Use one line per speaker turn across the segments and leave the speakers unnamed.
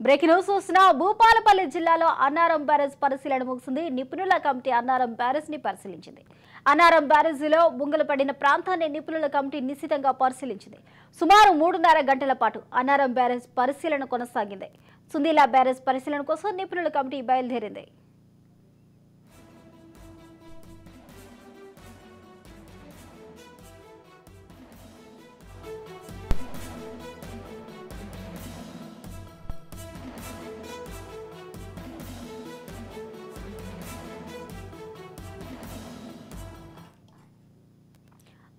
Breaking news చూస్తున్న భూపాలపల్లి జిల్లాలో Annaram barrage పరిశీలన ముగిసింది. నిపుణుల కమిటీ అన్నారం బ్యారేజ్ ని పరిశీలించింది. అన్నారం బ్యారేజీలో బుంగలు పడిన ప్రాంతాన్ని నిపుణుల కమిటీ నిశితంగా పరిశీలించింది. సుమారు 3.5 గంటల పాటు అన్నారం బ్యారేజ్ పరిశీలన కొనసాగింది. సుందీలా బ్యారేజ్ పరిశీలన కోసం నిపుణుల కమిటీ బయలుదేరింది.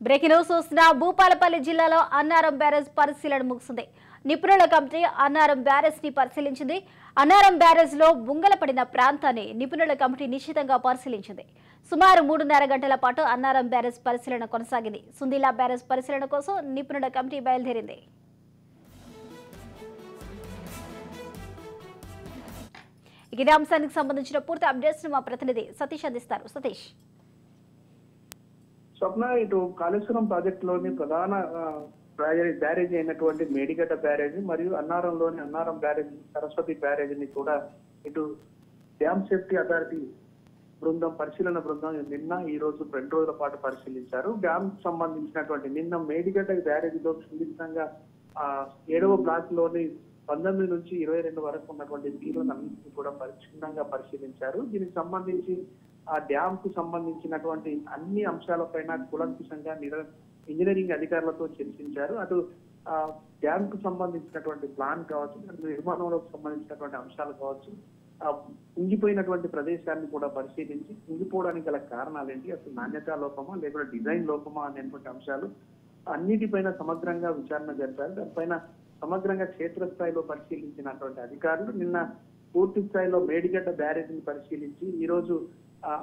బ్రేకింగ్ న్యూస్ చూస్తున్న భూపాలపల్లి జిల్లాలో అన్నారం బ్యారేజ్ పరిశీలన ముగిసింది. నిపుణుల కమిటీ అన్నారం బ్యారేజ్ ని పరిశీలించింది. అన్నారం బ్యారేజ్ లో బుంగల పడిన ప్రాంతాన్ని నిపుణుల కమిటీ నిశితంగా పరిశీలించింది. సుమారు 3.5 గంటల పాటు అన్నారం బ్యారేజ్ పరిశీలన కొనసాగింది. సుందీలా బ్యారేజ్ పరిశీలన కోసం నిపుణుల కమిటీ బయలుదేరింది. ఇదే అంశానికి సంబంధించిన పూర్తి అప్డేట్స్ మా ప్రతినిధి సతీష్ అందిస్తారు. సతీష్.
స్వప్న, ఇటు కాళేశ్వరం ప్రాజెక్టులోని ప్రధాన బ్యారేజ్ అయినటువంటి మేడిగడ్డ బ్యారేజ్ మరియు అన్నారంలోని అన్నారం బ్యారేజ్, సరస్వతి బ్యారేజ్ ని కూడా ఇటు డ్యామ్ సేఫ్టీ అథారిటీ పరిశీలన బృందం నిన్న ఈ రోజు 2 రోజుల పాటు పరిశీలించారు. డ్యామ్ సంబంధించినటువంటి నిన్న మేడిగడ్డ బ్యారేజ్ లో సున్నితంగా 7వ బ్లాక్ లోని 19 నుంచి 22 వరకు ఉన్నటువంటి తీరులను అన్నింటినీ కూడా క్షుణ్ణంగా పరిశీలించారు. దీనికి సంబంధించి ఆ డ్యామ్ కు సంబంధించినటువంటి అన్ని అంశాలపైన కూలంకుషంగా ఇంజనీరింగ్ అధికారులతో చర్చించారు. అటు డ్యామ్ కు సంబంధించినటువంటి ప్లాన్ కావచ్చు, నిర్మాణంలో సంబంధించినటువంటి అంశాలు కావచ్చు, కుంగిపోయినటువంటి ప్రదేశాన్ని కూడా పరిశీలించి కుంగిపోవడానికి గల కారణాలు ఏంటి, అసలు నాణ్యతా లోపమా లేకపోతే డిజైన్ లోపమా అనేటువంటి అంశాలు అన్నిటిపైన సమగ్రంగా విచారణ జరిపారు. దానిపైన సమగ్రంగా క్షేత్రస్థాయిలో పరిశీలించినటువంటి అధికారులు నిన్న పూర్తి స్థాయిలో మేడిగడ్డ బ్యారేజ్ ని పరిశీలించి ఈ రోజు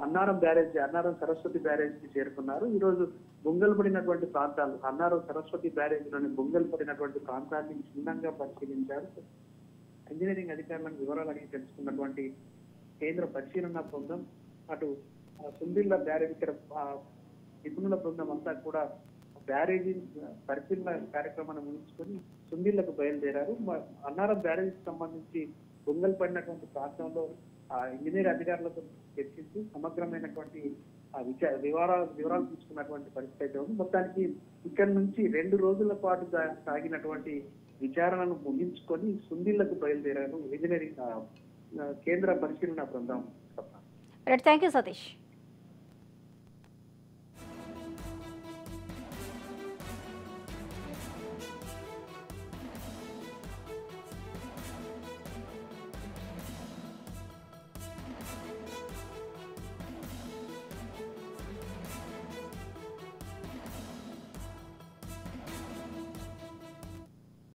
అన్నారం బ్యారేజ్, అన్నారం సరస్వతి బ్యారేజ్ కి చేరుకున్నారు. ఈ రోజు బొంగలు పడినటువంటి ప్రాంతాలు, అన్నారం సరస్వతి బ్యారేజ్ లోని బొంగలు పడినటువంటి ప్రాంతాన్ని క్షుణ్ణంగా పరిశీలించారు. ఇంజనీరింగ్ అధికారులను వివరాలు అడిగి తెలుసుకున్నటువంటి కేంద్ర పరిశీలన బృందం అటు సుందిల్లా బ్యారేజ్ ఇక్కడ నిపుణుల బృందం అంతా కూడా బ్యారేజీ పరిశీలన కార్యక్రమాన్ని ముగించుకొని సుందిల్లకు బయలుదేరారు. అన్నారం బ్యారేజ్ కి సంబంధించి బొంగలు పడినటువంటి ప్రాంతంలో ఇంజనీర్ అధికారులతో చర్చించి సమగ్రమైనటువంటి వివరాలు తీసుకున్నటువంటి పరిస్థితి అయితే ఉంది. మొత్తానికి ఇక్కడ నుంచి 2 రోజుల పాటు సాగినటువంటి విచారణను ముగించుకొని సుందిళ్లకు బయలుదేరారు ఇంజనీరింగ్ కేంద్ర పరిశీలన బృందం.
Thank you Satish.